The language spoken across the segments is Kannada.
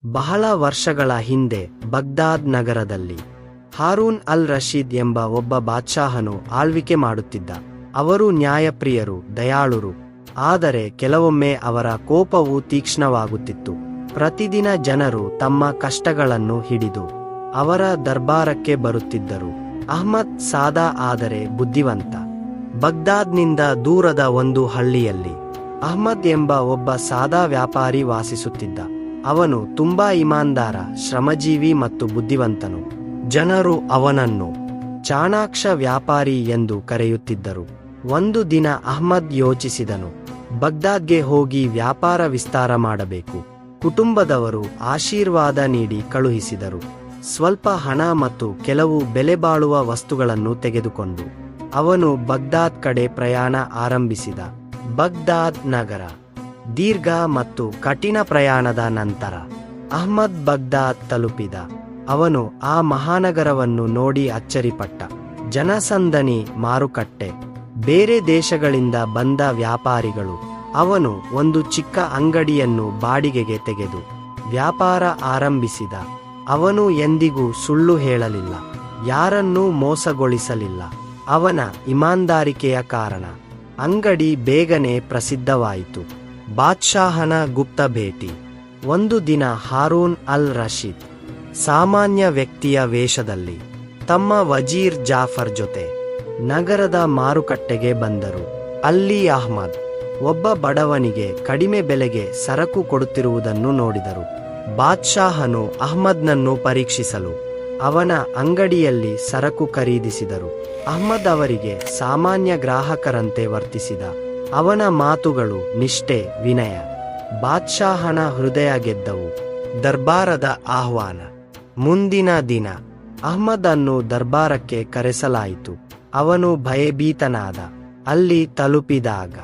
ಬಹಳ ವರ್ಷಗಳ ಹಿಂದೆ ಬಗ್ದಾದ್ ನಗರದಲ್ಲಿ ಹಾರೂನ್ ಅಲ್ ರಶೀದ್ ಎಂಬ ಒಬ್ಬ ಬಾದ್ಷಾಹನು ಆಳ್ವಿಕೆ ಮಾಡುತ್ತಿದ್ದ. ಅವರು ನ್ಯಾಯಪ್ರಿಯರು, ದಯಾಳುರು. ಆದರೆ ಕೆಲವೊಮ್ಮೆ ಅವರ ಕೋಪವು ತೀಕ್ಷ್ಣವಾಗುತ್ತಿತ್ತು. ಪ್ರತಿದಿನ ಜನರು ತಮ್ಮ ಕಷ್ಟಗಳನ್ನು ಹಿಡಿದು ಅವರ ದರ್ಬಾರಕ್ಕೆ ಬರುತ್ತಿದ್ದರು. ಅಹ್ಮದ್ ಸಾದಾ ಆದರೆ ಬುದ್ಧಿವಂತ. ಬಗ್ದಾದ್ನಿಂದ ದೂರದ ಒಂದು ಹಳ್ಳಿಯಲ್ಲಿ ಅಹ್ಮದ್ ಎಂಬ ಒಬ್ಬ ಸಾದಾ ವ್ಯಾಪಾರಿ ವಾಸಿಸುತ್ತಿದ್ದ. ಅವನು ತುಂಬಾ ಇಮಾನ್ದಾರ, ಶ್ರಮಜೀವಿ ಮತ್ತು ಬುದ್ಧಿವಂತನು. ಜನರು ಅವನನ್ನು ಚಾಣಾಕ್ಷ ವ್ಯಾಪಾರಿ ಎಂದು ಕರೆಯುತ್ತಿದ್ದರು. ಒಂದು ದಿನ ಅಹ್ಮದ್ ಯೋಚಿಸಿದನು, ಬಗ್ದಾದ್ಗೆ ಹೋಗಿ ವ್ಯಾಪಾರ ವಿಸ್ತಾರ ಮಾಡಬೇಕು. ಕುಟುಂಬದವರು ಆಶೀರ್ವಾದ ನೀಡಿ ಕಳುಹಿಸಿದರು. ಸ್ವಲ್ಪ ಹಣ ಮತ್ತು ಕೆಲವು ಬೆಲೆಬಾಳುವ ವಸ್ತುಗಳನ್ನು ತೆಗೆದುಕೊಂಡು ಅವನು ಬಗ್ದಾದ್ ಕಡೆ ಪ್ರಯಾಣ ಆರಂಭಿಸಿದ. ಬಗ್ದಾದ್ ನಗರ ದೀರ್ಘ ಮತ್ತು ಕಠಿಣ ಪ್ರಯಾಣದ ನಂತರ ಅಹ್ಮದ್ ಬಗ್ದಾದ್ ತಲುಪಿದ. ಅವನು ಆ ಮಹಾನಗರವನ್ನು ನೋಡಿ ಅಚ್ಚರಿಪಟ್ಟ. ಜನಸಂದಣಿ, ಮಾರುಕಟ್ಟೆ, ಬೇರೆ ದೇಶಗಳಿಂದ ಬಂದ ವ್ಯಾಪಾರಿಗಳು. ಅವನು ಒಂದು ಚಿಕ್ಕ ಅಂಗಡಿಯನ್ನು ಬಾಡಿಗೆಗೆ ತೆಗೆದು ವ್ಯಾಪಾರ ಆರಂಭಿಸಿದ. ಅವನು ಎಂದಿಗೂ ಸುಳ್ಳು ಹೇಳಲಿಲ್ಲ, ಯಾರನ್ನೂ ಮೋಸಗೊಳಿಸಲಿಲ್ಲ. ಅವನ ಇಮಾನ್ದಾರಿಕೆಯ ಕಾರಣ ಅಂಗಡಿ ಬೇಗನೆ ಪ್ರಸಿದ್ಧವಾಯಿತು. ಬಾದ್ಷಾಹನ ಗುಪ್ತ ಭೇಟಿ. ಒಂದು ದಿನ ಹಾರೂನ್ ಅಲ್ ರಶೀದ್ ಸಾಮಾನ್ಯ ವ್ಯಕ್ತಿಯ ವೇಷದಲ್ಲಿ ತಮ್ಮ ವಜೀರ್ ಜಾಫರ್ ಜೊತೆ ನಗರದ ಮಾರುಕಟ್ಟೆಗೆ ಬಂದರು. ಅಲ್ಲಿ ಅಹ್ಮದ್ ಒಬ್ಬ ಬಡವನಿಗೆ ಕಡಿಮೆ ಬೆಲೆಗೆ ಸರಕು ಕೊಡುತ್ತಿರುವುದನ್ನು ನೋಡಿದರು. ಬಾದ್ಷಾಹನು ಅಹ್ಮದ್ನನ್ನು ಪರೀಕ್ಷಿಸಲು ಅವನ ಅಂಗಡಿಯಲ್ಲಿ ಸರಕು ಖರೀದಿಸಿದರು. ಅಹ್ಮದ್ ಅವರಿಗೆ ಸಾಮಾನ್ಯ ಗ್ರಾಹಕರಂತೆ ವರ್ತಿಸಿದ. ಅವನ ಮಾತುಗಳು ನಿಷ್ಠೆ, ವಿನಯ ಬಾದ್ಷಾಹನ ಹೃದಯ ಗೆದ್ದವು. ದರ್ಬಾರದ ಆಹ್ವಾನ. ಮುಂದಿನ ದಿನ ಅಹ್ಮದ್ ಅನ್ನು ದರ್ಬಾರಕ್ಕೆ ಕರೆಸಲಾಯಿತು. ಅವನು ಭಯಭೀತನಾದ. ಅಲ್ಲಿ ತಲುಪಿದಾಗ,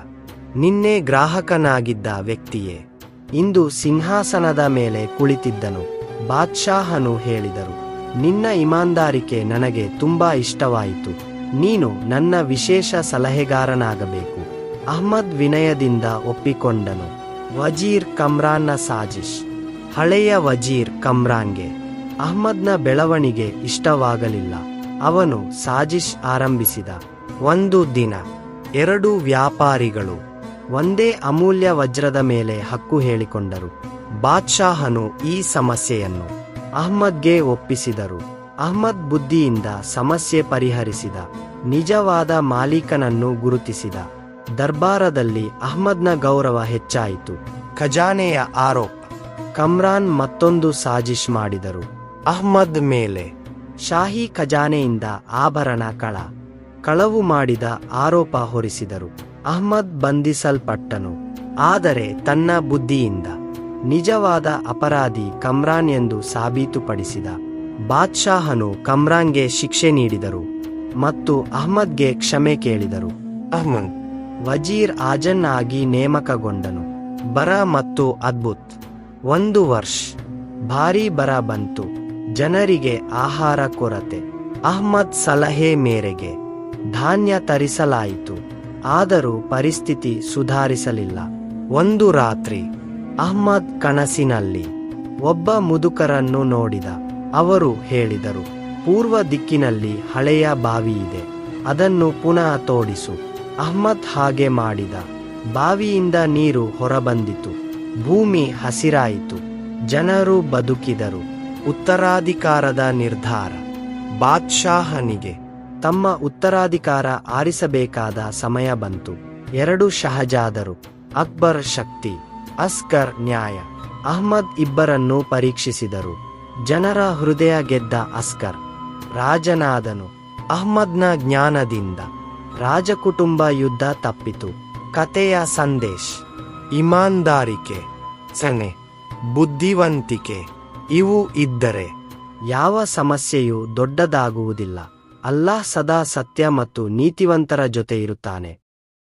ನಿನ್ನೆ ಗ್ರಾಹಕನಾಗಿದ್ದ ವ್ಯಕ್ತಿಯೇ ಇಂದು ಸಿಂಹಾಸನದ ಮೇಲೆ ಕುಳಿತಿದ್ದನು. ಬಾದ್ಷಾಹನು ಹೇಳಿದರು, ನಿನ್ನ ಇಮಾನ್ದಾರಿಕೆ ನನಗೆ ತುಂಬಾ ಇಷ್ಟವಾಯಿತು. ನೀನು ನನ್ನ ವಿಶೇಷ ಸಲಹೆಗಾರನಾಗಬೇಕು. ಅಹ್ಮದ್ ವಿನಯದಿಂದ ಒಪ್ಪಿಕೊಂಡನು. ವಜೀರ್ ಕಮ್ರಾನ್ನ ಸಾಜಿಶ್. ಹಳೆಯ ವಜೀರ್ ಕಮ್ರಾನ್ಗೆ ಅಹ್ಮದ್ನ ಬೆಳವಣಿಗೆ ಇಷ್ಟವಾಗಲಿಲ್ಲ. ಅವನು ಸಾಜಿಶ್ ಆರಂಭಿಸಿದ. ಒಂದು ದಿನ ಎರಡು ವ್ಯಾಪಾರಿಗಳು ಒಂದೇ ಅಮೂಲ್ಯ ವಜ್ರದ ಮೇಲೆ ಹಕ್ಕು ಹೇಳಿಕೊಂಡರು. ಬಾದ್ಷಾಹನು ಈ ಸಮಸ್ಯೆಯನ್ನು ಅಹ್ಮದ್ಗೆ ಒಪ್ಪಿಸಿದರು. ಅಹ್ಮದ್ ಬುದ್ಧಿಯಿಂದ ಸಮಸ್ಯೆ ಪರಿಹರಿಸಿದ. ನಿಜವಾದ ಮಾಲೀಕನನ್ನು ಗುರುತಿಸಿದ. ದರ್ಬಾರದಲ್ಲಿ ಅಹ್ಮದ್ನ ಗೌರವ ಹೆಚ್ಚಾಯಿತು. ಖಜಾನೆಯ ಆರೋಪ. ಕಮ್ರಾನ್ ಮತ್ತೊಂದು ಸಾಜಿಶ್ ಮಾಡಿದರು. ಅಹ್ಮದ್ ಮೇಲೆ ಶಾಹಿ ಖಜಾನೆಯಿಂದ ಆಭರಣ ಕಳವು ಮಾಡಿದ ಆರೋಪ ಹೊರಿಸಿದರು. ಅಹ್ಮದ್ ಬಂಧಿಸಲ್ಪಟ್ಟನು. ಆದರೆ ತನ್ನ ಬುದ್ಧಿಯಿಂದ ನಿಜವಾದ ಅಪರಾಧಿ ಕಮ್ರಾನ್ ಎಂದು ಸಾಬೀತುಪಡಿಸಿದ. ಬಾದ್ಷಾಹನು ಕಮ್ರಾನ್ಗೆ ಶಿಕ್ಷೆ ನೀಡಿದರು ಮತ್ತು ಅಹ್ಮದ್ಗೆ ಕ್ಷಮೆ ಕೇಳಿದರು. ಅಹ್ಮದ್ ವಜೀರ್ ಆಜನ್ ಆಗಿ ನೇಮಕಗೊಂಡನು. ಬರ ಮತ್ತು ಅದ್ಭುತ್. ಒಂದು ವರ್ಷ ಭಾರೀ ಬರ ಬಂತು. ಜನರಿಗೆ ಆಹಾರ ಕೊರತೆ. ಅಹ್ಮದ್ ಸಲಹೆ ಮೇರೆಗೆ ಧಾನ್ಯ ತರಿಸಲಾಯಿತು. ಆದರೂ ಪರಿಸ್ಥಿತಿ ಸುಧಾರಿಸಲಿಲ್ಲ. ಒಂದು ರಾತ್ರಿ ಅಹ್ಮದ್ ಕನಸಿನಲ್ಲಿ ಒಬ್ಬ ಮುದುಕರನ್ನು ನೋಡಿದ. ಅವರು ಹೇಳಿದರು, ಪೂರ್ವ ದಿಕ್ಕಿನಲ್ಲಿ ಹಳೆಯ ಬಾವಿಯಿದೆ, ಅದನ್ನು ಪುನಃ ತೋಡಿಸು. ಅಹ್ಮದ್ ಹಾಗೆ ಮಾಡಿದ. ಬಾವಿಯಿಂದ ನೀರು ಹೊರಬಂದಿತು. ಭೂಮಿ ಹಸಿರಾಯಿತು. ಜನರು ಬದುಕಿದರು. ಉತ್ತರಾಧಿಕಾರದ ನಿರ್ಧಾರ. ಬಾದ್ಷಾಹನಿಗೆ ತಮ್ಮ ಉತ್ತರಾಧಿಕಾರ ಆರಿಸಬೇಕಾದ ಸಮಯ ಬಂತು. ಎರಡು ಶಹಜಾದರು, ಅಕ್ಬರ್ ಶಕ್ತಿ, ಅಸ್ಕರ್ ನ್ಯಾಯ. ಅಹ್ಮದ್ ಇಬ್ಬರನ್ನೂ ಪರೀಕ್ಷಿಸಿದರು. ಜನರ ಹೃದಯ ಗೆದ್ದ ಅಸ್ಕರ್ ರಾಜನಾದನು. ಅಹ್ಮದ್ನ ಜ್ಞಾನದಿಂದ ರಾಜಕುಟುಂಬ ಯುದ್ಧ ತಪ್ಪಿತು. ಕತೆಯ ಸಂದೇಶ. ಇಮಾನ್ದಾರಿಕೆ, ಸನೆ, ಬುದ್ಧಿವಂತಿಕೆ ಇವು ಇದ್ದರೆ ಯಾವ ಸಮಸ್ಯೆಯೂ ದೊಡ್ಡದಾಗುವುದಿಲ್ಲ. ಅಲ್ಲಾಹ್ ಸದಾ ಸತ್ಯ ಮತ್ತು ನೀತಿವಂತರ ಜೊತೆ ಇರುತ್ತಾನೆ.